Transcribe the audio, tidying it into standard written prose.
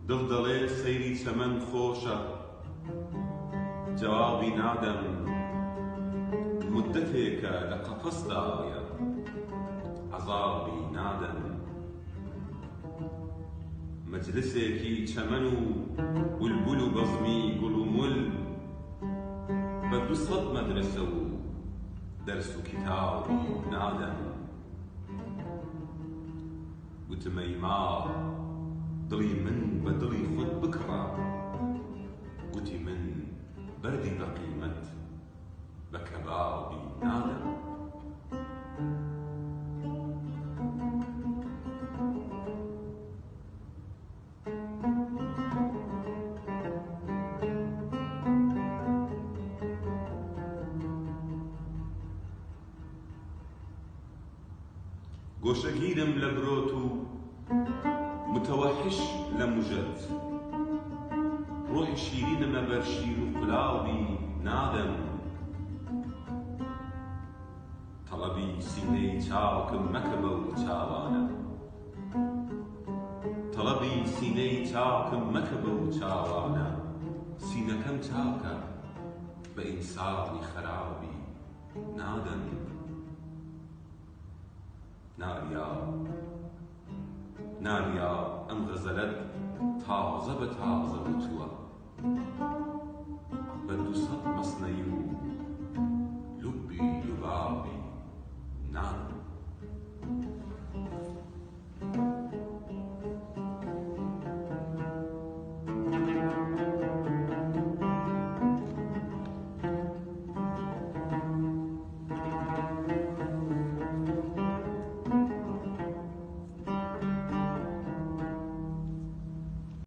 دڵ دەڵێ سەیری چەمەن خۆشە، جەوابی نادەم مودەتێکە لە قەفەسدایە، عەزابی نادەم. مەجلسێکی چەمەن و بولبول و بەزمی گوڵ و مول، بە 200 مەدرسە و دەرس و کتابی نادەم. گوتمەی ماڵ دڵی من بە دڵی خۆت بکڕە، گوتی من بەردی بە قیمەت بە کەبابی نادەم. گۆشەگیرم لە برۆت و متەوەحش لە موژەت، ڕۆحی شیرینمە بەر شیر و قولاوی نادەم. تەڵەبی سینەی چاکم مەکە بەو چاوانە، تەڵەبی سینەی چاکم مەکە بەو چاوانە. سینەکەم چاکە بە ئینسانی خەرابی نادەم. ناریا ئەم غەزەلەت تازە بە تازە بچووە، بە 200 مەسنەی و